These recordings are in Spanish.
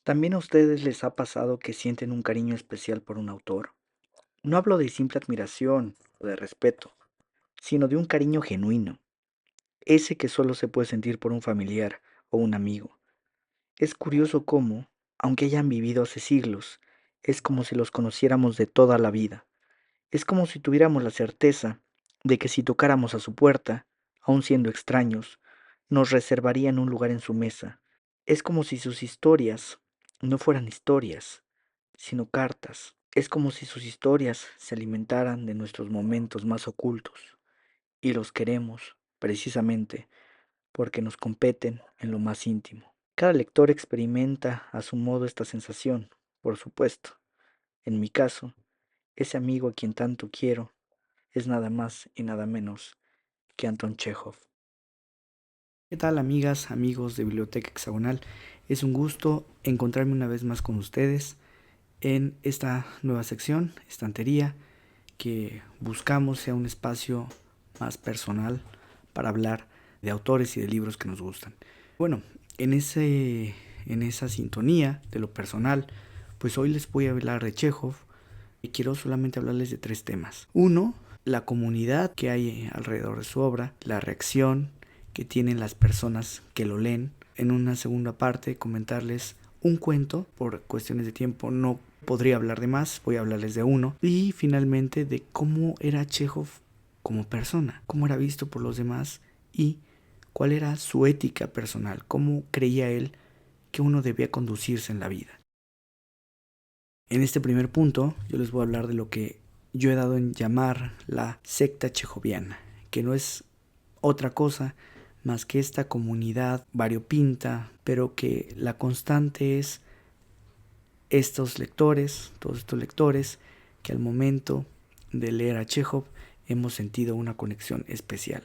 ¿También a ustedes les ha pasado que sienten un cariño especial por un autor? No hablo de simple admiración o de respeto, sino de un cariño genuino, ese que solo se puede sentir por un familiar o un amigo. Es curioso cómo, aunque hayan vivido hace siglos, es como si los conociéramos de toda la vida. Es como si tuviéramos la certeza de que si tocáramos a su puerta, aun siendo extraños, nos reservarían un lugar en su mesa. Es como si sus historias no fueran historias, sino cartas. Es como si sus historias se alimentaran de nuestros momentos más ocultos, y los queremos, precisamente, porque nos competen en lo más íntimo. Cada lector experimenta a su modo esta sensación, por supuesto. En mi caso, ese amigo a quien tanto quiero es nada más y nada menos que Anton Chekhov. ¿Qué tal, amigas, amigos de Biblioteca Hexagonal? Es un gusto encontrarme una vez más con ustedes en esta nueva sección, estantería, que buscamos sea un espacio más personal para hablar de autores y de libros que nos gustan. Bueno, en esa sintonía de lo personal, pues hoy les voy a hablar de Chekhov y quiero solamente hablarles de tres temas. Uno, la comunidad que hay alrededor de su obra, la reacción que tienen las personas que lo leen. En una segunda parte, comentarles un cuento. Por cuestiones de tiempo no podría hablar de más, voy a hablarles de uno. Y finalmente de cómo era Chekhov como persona, cómo era visto por los demás y cuál era su ética personal, cómo creía él que uno debía conducirse en la vida. En este primer punto yo les voy a hablar de lo que yo he dado en llamar la secta chejoviana, que no es otra cosa más que esta comunidad variopinta, pero que la constante es todos estos lectores, que al momento de leer a Chekhov hemos sentido una conexión especial.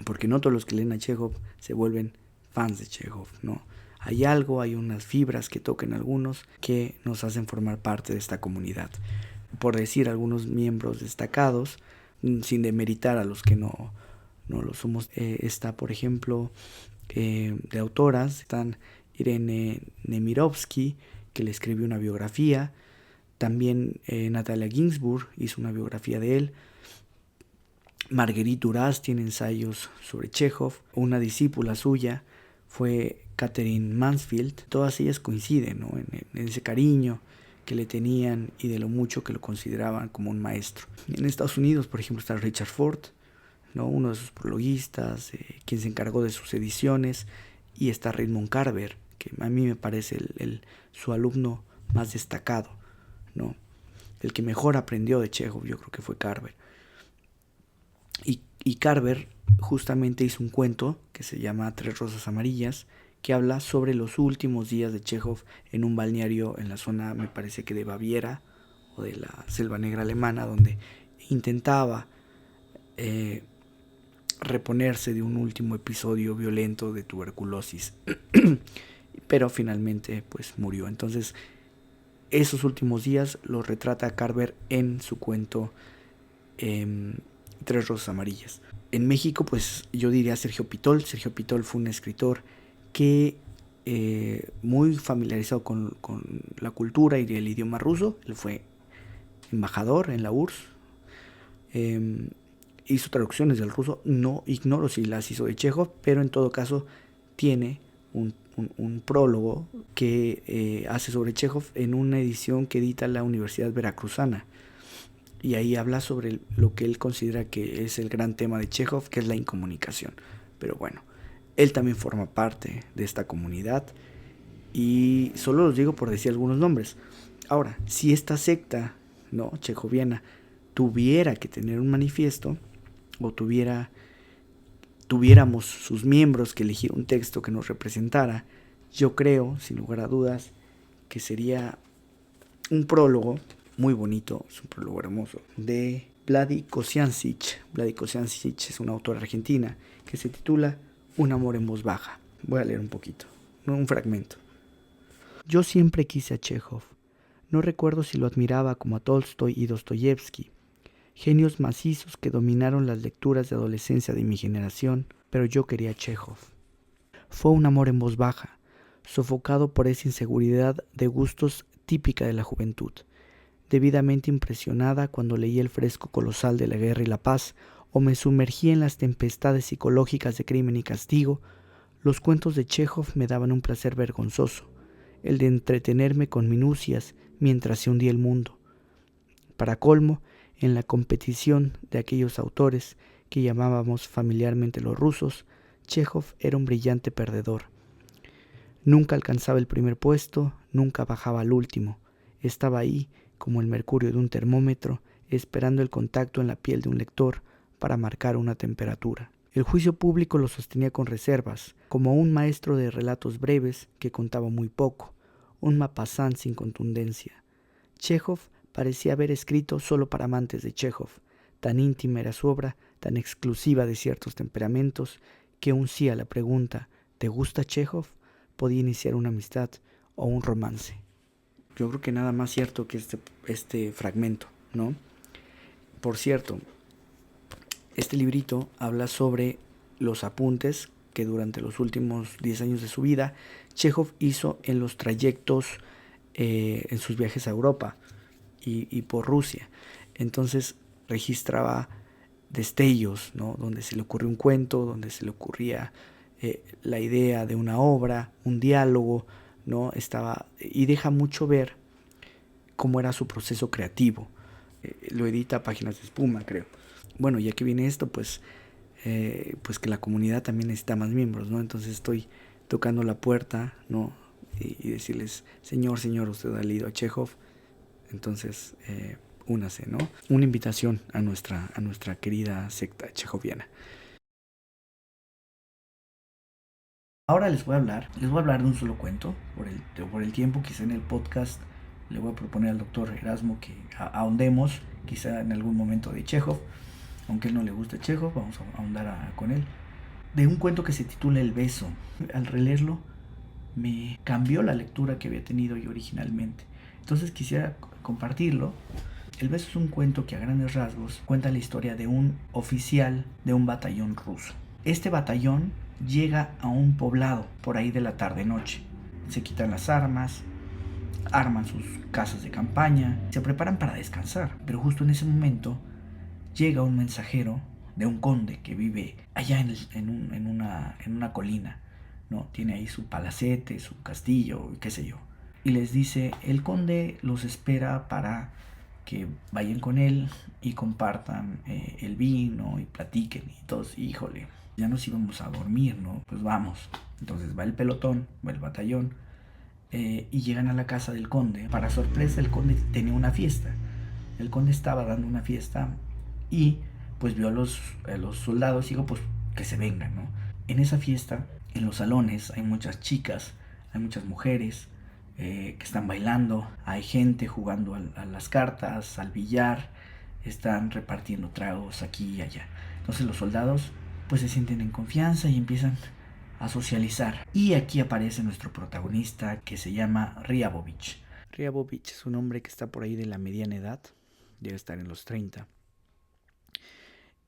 Porque no todos los que leen a Chekhov se vuelven fans de Chekhov, ¿no? Hay algo, hay unas fibras que tocan algunos que nos hacen formar parte de esta comunidad. Por decir algunos miembros destacados, sin demeritar a los que no lo somos, está por ejemplo de autoras, están Irene Nemirovsky, que le escribió una biografía, también Natalia Ginsburg hizo una biografía de él, Marguerite Duras tiene ensayos sobre Chekhov, una discípula suya fue Catherine Mansfield. Todas ellas coinciden, ¿no? en ese cariño que le tenían y de lo mucho que lo consideraban como un maestro. En Estados Unidos, por ejemplo, está Richard Ford, ¿no? Uno de sus prologuistas, quien se encargó de sus ediciones, y está Raymond Carver, que a mí me parece su alumno más destacado, ¿no? El que mejor aprendió de Chekhov, yo creo que fue Carver. Y Carver justamente hizo un cuento que se llama Tres Rosas Amarillas, que habla sobre los últimos días de Chekhov en un balneario en la zona, me parece que de Baviera o de la Selva Negra alemana, donde intentaba reponerse de un último episodio violento de tuberculosis, pero finalmente pues murió. Entonces esos últimos días los retrata Carver en su cuento Tres Rosas Amarillas. En México, pues yo diría Sergio Pitol. Sergio Pitol fue un escritor que muy familiarizado con la cultura y el idioma ruso. Él fue embajador en la URSS. Hizo traducciones del ruso. No ignoro si las hizo de Chekhov, pero en todo caso tiene un prólogo que hace sobre Chekhov en una edición que edita la Universidad Veracruzana. Y ahí habla sobre lo que él considera que es el gran tema de Chekhov, que es la incomunicación. Pero bueno, él también forma parte de esta comunidad y solo los digo por decir algunos nombres. Ahora, si esta secta, no, chejoviana, tuviera que tener un manifiesto o tuviéramos sus miembros que elegir un texto que nos representara, yo creo, sin lugar a dudas, que sería un prólogo muy bonito, es un prólogo hermoso, de Vladi Kosiancic. Vladi Kosiancic es una autora argentina que se titula Un amor en voz baja. Voy a leer un poquito, un fragmento. Yo siempre quise a Chekhov. No recuerdo si lo admiraba como a Tolstoy y Dostoyevsky, genios macizos que dominaron las lecturas de adolescencia de mi generación, pero yo quería a Chekhov. Fue un amor en voz baja. sofocado por esa inseguridad de gustos típica de la juventud. Debidamente impresionada cuando leí El fresco colosal de la guerra y la paz, o me sumergí en las tempestades psicológicas de Crimen y Castigo, los cuentos de Chekhov me daban un placer vergonzoso, el de entretenerme con minucias mientras se hundía el mundo. Para colmo, en la competición de aquellos autores que llamábamos familiarmente los rusos, Chekhov era un brillante perdedor. Nunca alcanzaba el primer puesto, nunca bajaba al último. Estaba ahí, como el mercurio de un termómetro, esperando el contacto en la piel de un lector para marcar una temperatura. El juicio público lo sostenía con reservas, como un maestro de relatos breves que contaba muy poco, un mapasán sin contundencia. Chekhov parecía haber escrito solo para amantes de Chekhov. Tan íntima era su obra, tan exclusiva de ciertos temperamentos, que un sí a la pregunta ¿te gusta Chekhov? Podía iniciar una amistad o un romance. Yo creo que nada más cierto que este fragmento, ¿no? Por cierto, este librito habla sobre los apuntes que durante los últimos 10 años de su vida Chekhov hizo en los trayectos, en sus viajes a Europa y por Rusia. Entonces registraba destellos, ¿no? Donde se le ocurrió un cuento, donde se le ocurría la idea de una obra, un diálogo, ¿no? Y deja mucho ver cómo era su proceso creativo. Lo edita Páginas de Espuma, creo. Bueno, ya que viene esto, pues que la comunidad también necesita más miembros, ¿no? Entonces estoy tocando la puerta, ¿no? Y decirles, señor, usted ha leído a Chekhov, entonces únase, ¿no? Una invitación a nuestra querida secta chejoviana. Ahora les voy a hablar de un solo cuento, por el tiempo, quizá en el podcast le voy a proponer al doctor Erasmo que ahondemos, quizá en algún momento de Chekhov, aunque a él no le gusta Chekhov, vamos a ahondar con él, de un cuento que se titula El beso. Al releerlo me cambió la lectura que había tenido yo originalmente, entonces quisiera compartirlo. El beso es un cuento que a grandes rasgos cuenta la historia de un oficial de un batallón ruso. Este batallón llega a un poblado por ahí de la tarde-noche. Se quitan las armas, arman sus casas de campaña, se preparan para descansar. Pero justo en ese momento llega un mensajero de un conde que vive allá en una colina, ¿no? Tiene ahí su palacete, su castillo, qué sé yo. Y les dice, el conde los espera para que vayan con él y compartan el vino y platiquen y todos, híjole, ya nos íbamos a dormir, ¿no? Pues vamos. Entonces va el pelotón, va el batallón y llegan a la casa del conde. Para sorpresa, el conde tenía una fiesta. El conde estaba dando una fiesta y pues vio a los soldados y dijo, pues que se vengan, ¿no? En esa fiesta, en los salones, hay muchas chicas, hay muchas mujeres que están bailando, hay gente jugando a las cartas, al billar, están repartiendo tragos aquí y allá. Entonces los soldados pues se sienten en confianza y empiezan a socializar. Y aquí aparece nuestro protagonista que se llama Ryabovich. Ryabovich es un hombre que está por ahí de la mediana edad, debe estar en los 30.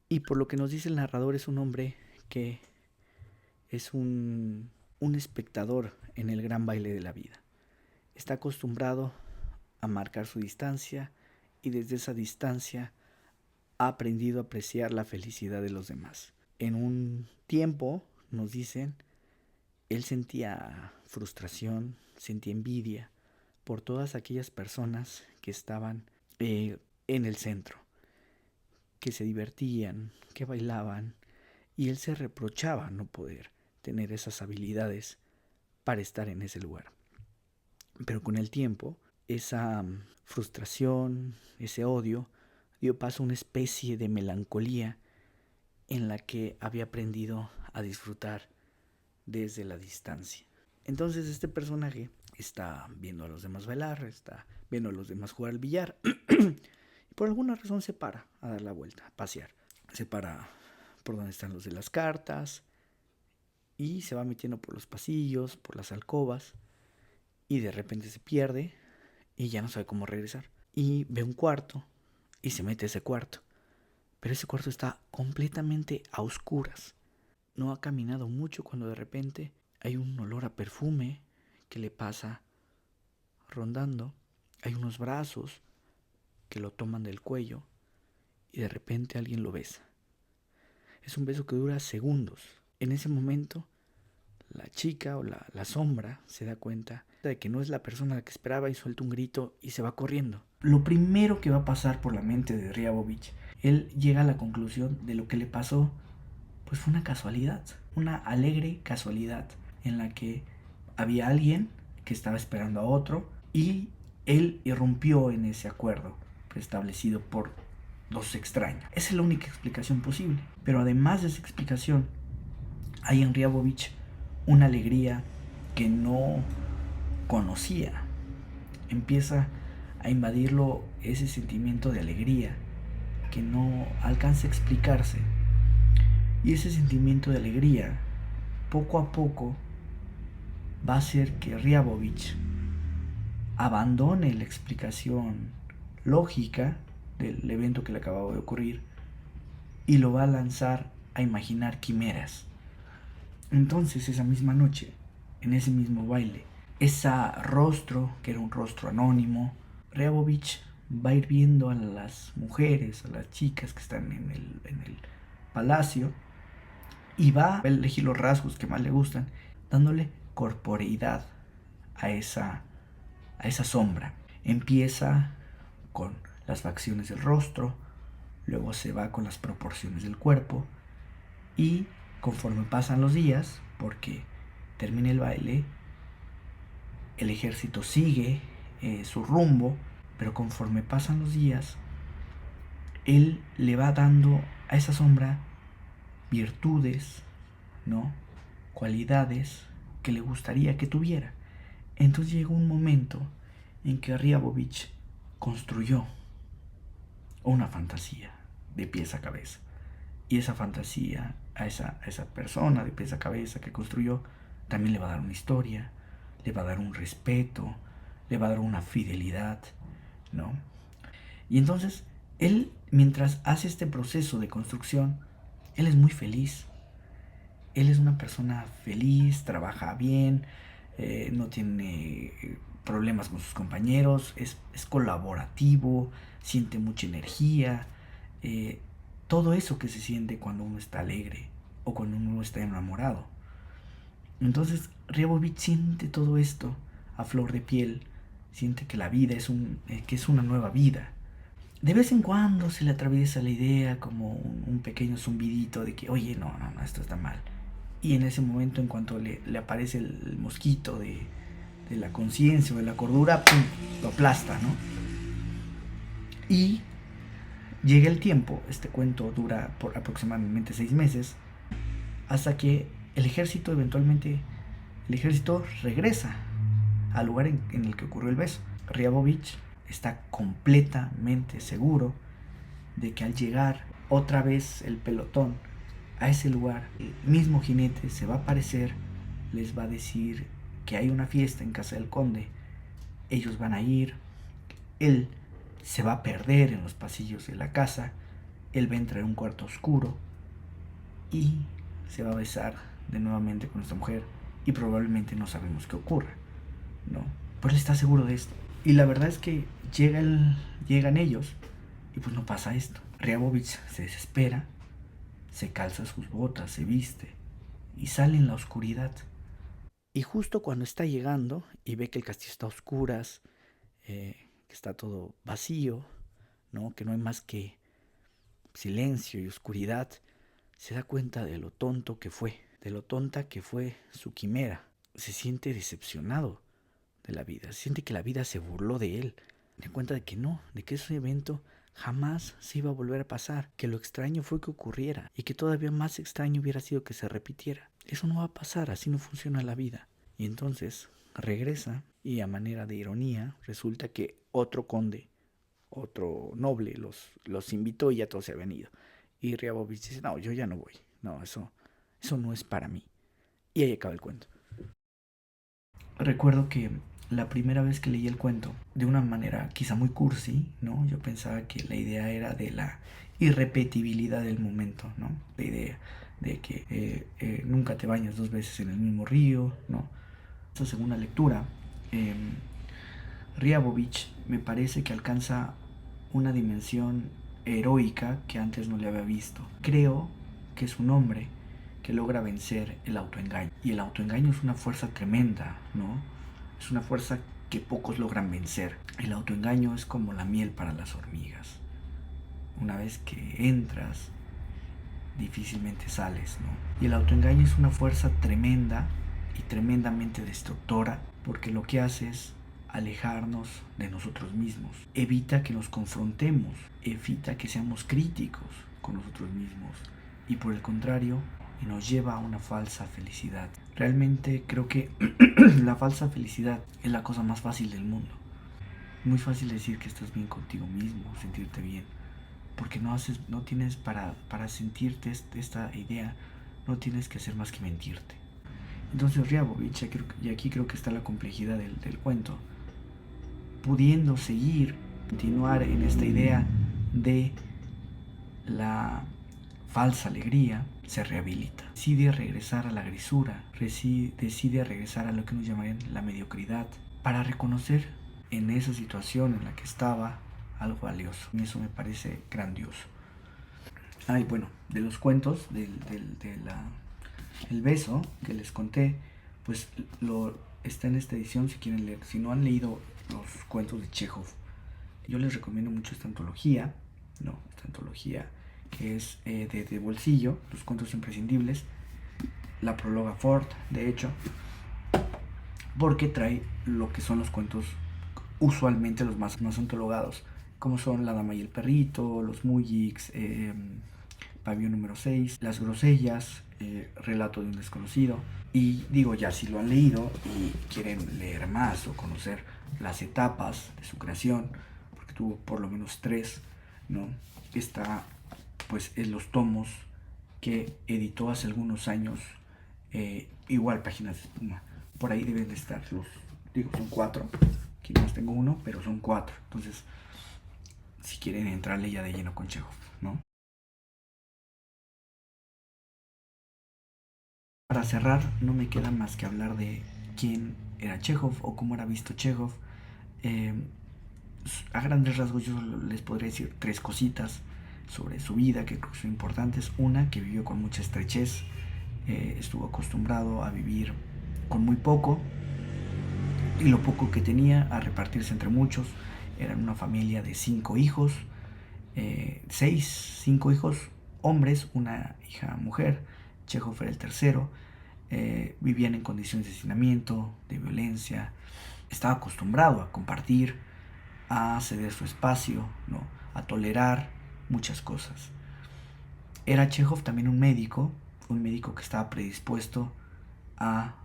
Y por lo que nos dice el narrador es un hombre que es un espectador en el gran baile de la vida. Está acostumbrado a marcar su distancia y desde esa distancia ha aprendido a apreciar la felicidad de los demás. En un tiempo, nos dicen, él sentía frustración, sentía envidia por todas aquellas personas que estaban en el centro, que se divertían, que bailaban, y él se reprochaba no poder tener esas habilidades para estar en ese lugar. Pero con el tiempo, esa frustración, ese odio, dio paso a una especie de melancolía en la que había aprendido a disfrutar desde la distancia. Entonces este personaje está viendo a los demás bailar, está viendo a los demás jugar al billar y por alguna razón se para a dar la vuelta, a pasear. Se para por donde están los de las cartas y se va metiendo por los pasillos, por las alcobas y de repente se pierde y ya no sabe cómo regresar. Y ve un cuarto y se mete a ese cuarto. Pero ese cuarto está completamente a oscuras. No ha caminado mucho cuando de repente hay un olor a perfume que le pasa rondando. Hay unos brazos que lo toman del cuello y de repente alguien lo besa. Es un beso que dura segundos. En ese momento, la chica o la sombra se da cuenta de que no es la persona a la que esperaba y suelta un grito y se va corriendo. Lo primero que va a pasar por la mente de Ryabovich, él llega a la conclusión de lo que le pasó, pues fue una casualidad, una alegre casualidad en la que había alguien que estaba esperando a otro y él irrumpió en ese acuerdo preestablecido por los extraños. Esa es la única explicación posible. Pero además de esa explicación, hay en Ryabovich una alegría que no conocía. Empieza a invadirlo ese sentimiento de alegría que no alcanza a explicarse. Y ese sentimiento de alegría, poco a poco, va a hacer que Ryabovich abandone la explicación lógica del evento que le acababa de ocurrir y lo va a lanzar a imaginar quimeras. Entonces, esa misma noche, en ese mismo baile, ese rostro, que era un rostro anónimo, Ryabovich va a ir viendo a las mujeres, a las chicas que están en el palacio y va a elegir los rasgos que más le gustan, dándole corporeidad a esa sombra. Empieza con las facciones del rostro, luego se va con las proporciones del cuerpo y conforme pasan los días, porque termina el baile, el ejército sigue su rumbo, pero conforme pasan los días, él le va dando a esa sombra virtudes, ¿no? Cualidades que le gustaría que tuviera. Entonces llegó un momento en que Ryabovich construyó una fantasía de pies a cabeza. Y esa fantasía a esa persona de pies a cabeza que construyó también le va a dar una historia, le va a dar un respeto, le va a dar una fidelidad, ¿no? Y entonces él, mientras hace este proceso de construcción, él es muy feliz. Él es una persona feliz, trabaja bien, no tiene problemas con sus compañeros, es colaborativo, siente mucha energía, eh, todo eso que se siente cuando uno está alegre o cuando uno está enamorado. Entonces Ryabovich siente todo esto a flor de piel, siente que la vida que es una nueva vida. De vez en cuando se le atraviesa la idea como un pequeño zumbidito de que, oye, no, esto está mal. Y en ese momento, en cuanto le aparece el mosquito de la conciencia o de la cordura, ¡pum!, lo aplasta, ¿no? Y llega el tiempo, este cuento dura por aproximadamente 6 meses, hasta que el ejército regresa al lugar en el que ocurrió el beso. Ryabovich está completamente seguro de que al llegar otra vez el pelotón a ese lugar, el mismo jinete se va a aparecer, les va a decir que hay una fiesta en casa del conde, ellos van a ir, él se va a perder en los pasillos de la casa, él va a entrar en un cuarto oscuro y se va a besar de nuevamente con esta mujer y probablemente no sabemos qué ocurra, ¿no? Pero él está seguro de esto. Y la verdad es que llegan ellos y pues no pasa esto. Ryabovich se desespera, se calza sus botas, se viste y sale en la oscuridad. Y justo cuando está llegando y ve que el castillo está a oscuras, que está todo vacío, ¿no? Que no hay más que silencio y oscuridad, se da cuenta de lo tonto que fue, de lo tonta que fue su quimera. Se siente decepcionado de la vida, se siente que la vida se burló de él. Se da cuenta de que no, de que ese evento jamás se iba a volver a pasar, que lo extraño fue que ocurriera y que todavía más extraño hubiera sido que se repitiera. Eso no va a pasar, así no funciona la vida. Y entonces regresa y a manera de ironía resulta que otro conde, otro noble los invitó y ya todos se habían ido. Y Ryabovich dice, no, yo ya no voy, no, eso no es para mí. Y ahí acaba el cuento. Recuerdo que la primera vez que leí el cuento, de una manera quizá muy cursi, ¿no? Yo pensaba que la idea era de la irrepetibilidad del momento, ¿no? La idea de que nunca te bañas 2 veces en el mismo río, ¿no? esta segunda lectura, eh, Riabovich me parece que alcanza una dimensión heroica que antes no le había visto. Creo que es un hombre que logra vencer el autoengaño. Y el autoengaño es una fuerza tremenda, ¿no? Es una fuerza que pocos logran vencer. El autoengaño es como la miel para las hormigas. Una vez que entras, difícilmente sales, ¿no? Y el autoengaño es una fuerza tremenda y tremendamente destructora, porque lo que hace es alejarnos de nosotros mismos. Evita que nos confrontemos, evita que seamos críticos con nosotros mismos y por el contrario, nos lleva a una falsa felicidad. Realmente creo que la falsa felicidad es la cosa más fácil del mundo. Muy fácil decir que estás bien contigo mismo, sentirte bien, porque no tienes para sentirte esta idea, no tienes que hacer más que mentirte. Entonces Riabovich, y aquí creo que está la complejidad del cuento, pudiendo seguir, continuar en esta idea de la falsa alegría, se rehabilita. Decide regresar a la grisura, decide regresar a lo que nos llamarían la mediocridad, para reconocer en esa situación en la que estaba algo valioso. Y eso me parece grandioso. Ay, bueno, de los cuentos, el beso que les conté, pues está en esta edición si quieren leer. Si no han leído los cuentos de Chekhov, yo les recomiendo mucho esta antología, que es de bolsillo, los cuentos imprescindibles, la prologa Ford, de hecho, porque trae lo que son los cuentos usualmente los más antologados, como son La Dama y el Perrito, Los Mujiks, Pabellón número 6, Las Grosellas, Relato de un Desconocido. Y digo, ya si lo han leído y quieren leer más o conocer las etapas de su creación, porque tuvo por lo menos 3, ¿no? Está pues en los tomos que editó hace algunos años, igual Páginas de Espuma. Por ahí deben de estar son 4. Aquí más tengo uno, pero son 4. Entonces, si quieren entrarle ya de lleno con Chekhov, ¿no? Para cerrar, no me queda más que hablar de quién era Chekhov o cómo era visto Chekhov. Eh, a grandes rasgos yo les podría decir 3 cositas sobre su vida que creo que son importantes. Una, que vivió con mucha estrechez, estuvo acostumbrado a vivir con muy poco y lo poco que tenía a repartirse entre muchos. Eran una familia de 5 hijos, 5 hijos hombres, una hija mujer. Chekhov era el tercero. Vivían en condiciones de hacinamiento, de violencia. Estaba acostumbrado a compartir, a ceder su espacio, ¿no? A tolerar muchas cosas. Era Chekhov también un médico que estaba predispuesto a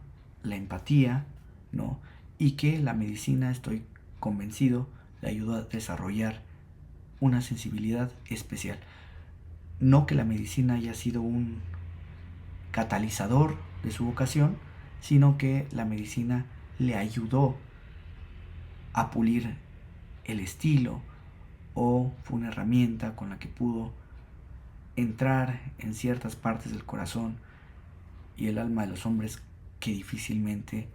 la empatía, ¿no? Y que la medicina, estoy convencido, le ayudó a desarrollar una sensibilidad especial. No que la medicina haya sido un catalizador de su vocación, sino que la medicina le ayudó a pulir el estilo, o fue una herramienta con la que pudo entrar en ciertas partes del corazón y el alma de los hombres que difícilmente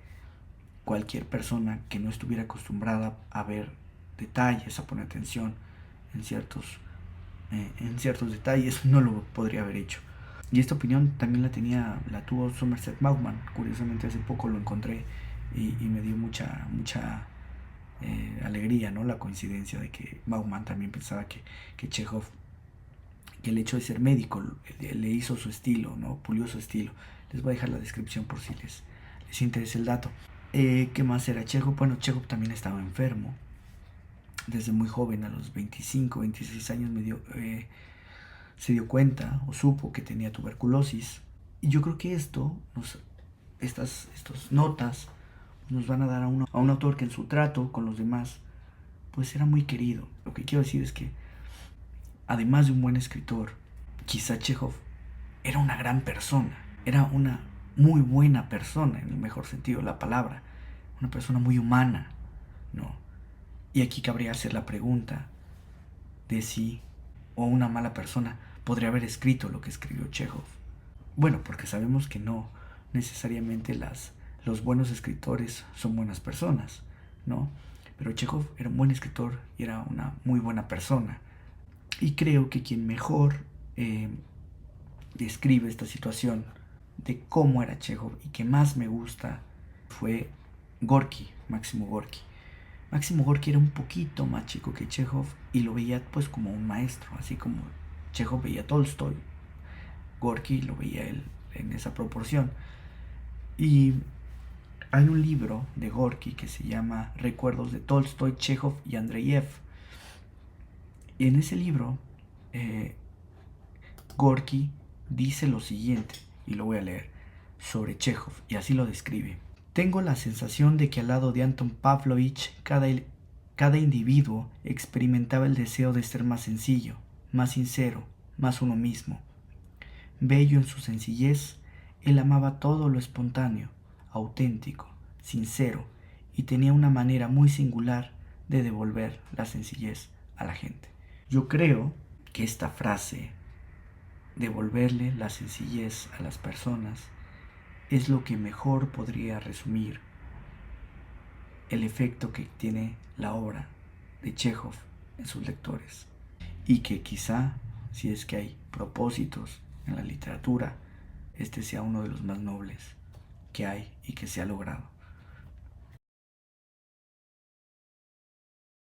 cualquier persona que no estuviera acostumbrada a ver detalles, a poner atención en ciertos detalles, no lo podría haber hecho. Y esta opinión también la tuvo Somerset Maugham. Curiosamente hace poco lo encontré y me dio mucha alegría, ¿no? La coincidencia de que Maugham también pensaba que Chekhov, que el hecho de ser médico le hizo su estilo, ¿no? Pulió su estilo. Les voy a dejar la descripción por si les interesa el dato. ¿Qué más era Chekhov? Bueno, Chekhov también estaba enfermo. Desde muy joven, a los 25, 26 años, se dio cuenta o supo que tenía tuberculosis. Y yo creo que estas notas nos van a dar a un autor que en su trato con los demás pues era muy querido. Lo que quiero decir es que además de un buen escritor, quizá Chekhov era una gran persona, era una muy buena persona en el mejor sentido de la palabra, una persona muy humana, ¿no? Y aquí cabría hacer la pregunta de si o una mala persona podría haber escrito lo que escribió Chekhov. Bueno, porque sabemos que no necesariamente las los buenos escritores son buenas personas, ¿no? Pero Chekhov era un buen escritor y era una muy buena persona. Y creo que quien mejor describe esta situación de cómo era Chekhov y que más me gusta fue Gorky, Máximo Gorky. Máximo Gorky era un poquito más chico que Chekhov y lo veía pues como un maestro, así como Chekhov veía a Tolstoy, Gorky lo veía él en esa proporción. Y hay un libro de Gorky que se llama Recuerdos de Tolstoy, Chekhov y Andreyev. Y en ese libro, eh, Gorky dice lo siguiente, y lo voy a leer, sobre Chekhov, y así lo describe. Tengo la sensación de que al lado de Anton Pavlovich, cada individuo experimentaba el deseo de ser más sencillo, más sincero, más uno mismo. Bello en su sencillez, él amaba todo lo espontáneo, auténtico, sincero, y tenía una manera muy singular de devolver la sencillez a la gente. Yo creo que esta frase, devolverle la sencillez a las personas, es lo que mejor podría resumir el efecto que tiene la obra de Chekhov en sus lectores. Y que quizá, si es que hay propósitos en la literatura, este sea uno de los más nobles que hay y que se ha logrado.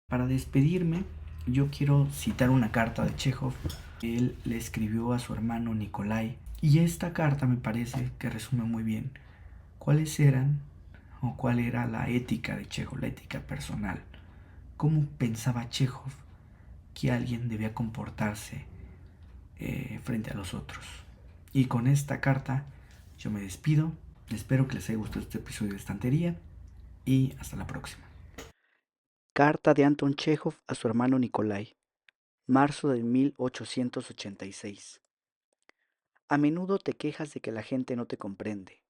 Para despedirme, yo quiero citar una carta de Chekhov que él le escribió a su hermano Nikolai. Y esta carta me parece que resume muy bien cuáles eran o cuál era la ética de Chekhov, la ética personal. Cómo pensaba Chekhov que alguien debía comportarse frente a los otros. Y con esta carta yo me despido. Espero que les haya gustado este episodio de Estantería y hasta la próxima. Carta de Anton Chekhov a su hermano Nikolai, marzo de 1886. A menudo te quejas de que la gente no te comprende.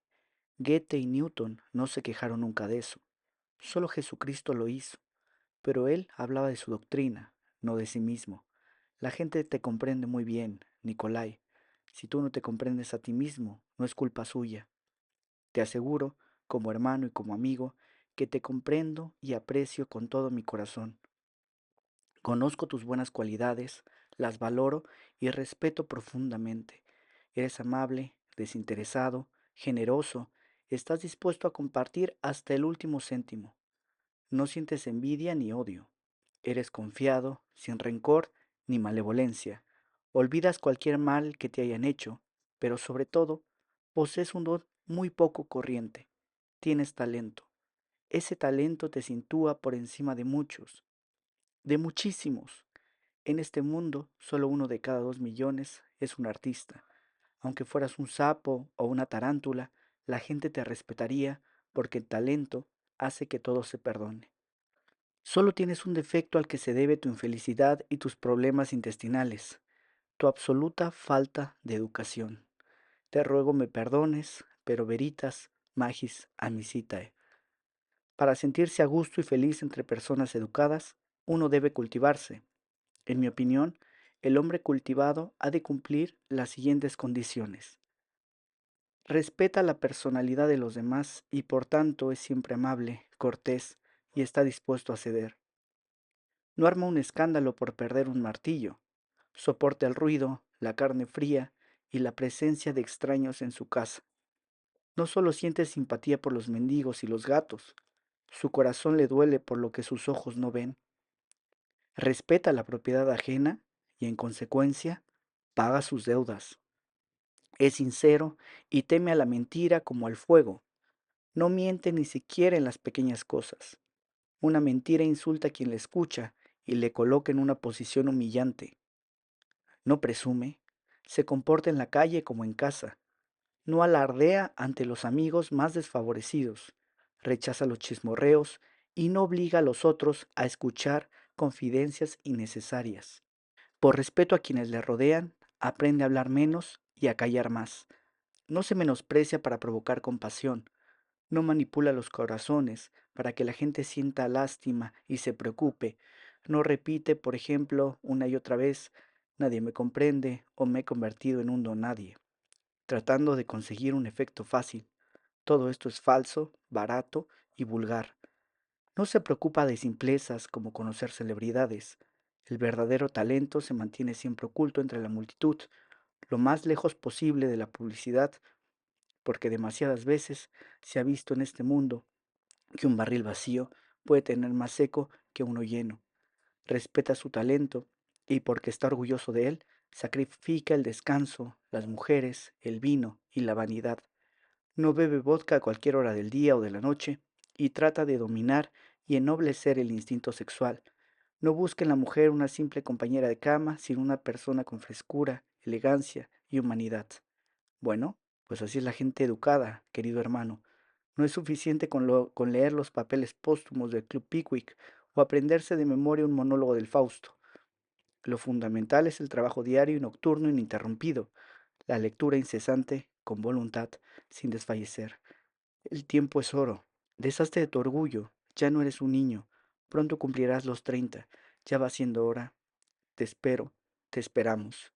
Goethe y Newton no se quejaron nunca de eso. Solo Jesucristo lo hizo, pero él hablaba de su doctrina, no de sí mismo. La gente te comprende muy bien, Nikolai. Si tú no te comprendes a ti mismo, no es culpa suya. Te aseguro, como hermano y como amigo, que te comprendo y aprecio con todo mi corazón. Conozco tus buenas cualidades, las valoro y respeto profundamente. Eres amable, desinteresado, generoso, estás dispuesto a compartir hasta el último céntimo. No sientes envidia ni odio. Eres confiado, sin rencor ni malevolencia. Olvidas cualquier mal que te hayan hecho, pero sobre todo, posees un don muy poco corriente. Tienes talento. Ese talento te sitúa por encima de muchos, de muchísimos. En este mundo, solo 1 de cada 2 millones es un artista. Aunque fueras un sapo o una tarántula, la gente te respetaría porque el talento hace que todo se perdone. Solo tienes un defecto al que se debe tu infelicidad y tus problemas intestinales, tu absoluta falta de educación. Te ruego me perdones, pero veritas magis amicitae. Para sentirse a gusto y feliz entre personas educadas, uno debe cultivarse. En mi opinión, el hombre cultivado ha de cumplir las siguientes condiciones. Respeta la personalidad de los demás y por tanto es siempre amable, cortés y está dispuesto a ceder. No arma un escándalo por perder un martillo. Soporta el ruido, la carne fría y la presencia de extraños en su casa. No solo siente simpatía por los mendigos y los gatos, su corazón le duele por lo que sus ojos no ven. Respeta la propiedad ajena y en consecuencia paga sus deudas. Es sincero y teme a la mentira como al fuego. No miente ni siquiera en las pequeñas cosas. Una mentira insulta a quien la escucha y le coloca en una posición humillante. No presume, se comporta en la calle como en casa, no alardea ante los amigos más desfavorecidos, rechaza los chismorreos y no obliga a los otros a escuchar confidencias innecesarias. Por respeto a quienes le rodean, aprende a hablar menos y a callar más. No se menosprecia para provocar compasión, no manipula los corazones para que la gente sienta lástima y se preocupe. No repite, por ejemplo, una y otra vez, nadie me comprende o me he convertido en un don nadie, tratando de conseguir un efecto fácil. Todo esto es falso, barato y vulgar. No se preocupa de simplezas como conocer celebridades. El verdadero talento se mantiene siempre oculto entre la multitud, lo más lejos posible de la publicidad, porque demasiadas veces se ha visto en este mundo que un barril vacío puede tener más eco que uno lleno. Respeta su talento y porque está orgulloso de él, sacrifica el descanso, las mujeres, el vino y la vanidad. No bebe vodka a cualquier hora del día o de la noche y trata de dominar y ennoblecer el instinto sexual. No busca en la mujer una simple compañera de cama, sino una persona con frescura, elegancia y humanidad. Bueno, pues así es la gente educada, querido hermano. No es suficiente con leer los papeles póstumos del Club Pickwick o aprenderse de memoria un monólogo del Fausto. Lo fundamental es el trabajo diario y nocturno ininterrumpido, la lectura incesante con voluntad, sin desfallecer. El tiempo es oro. Deshazte de tu orgullo. Ya no eres un niño. Pronto cumplirás los 30. Ya va siendo hora. Te espero. Te esperamos.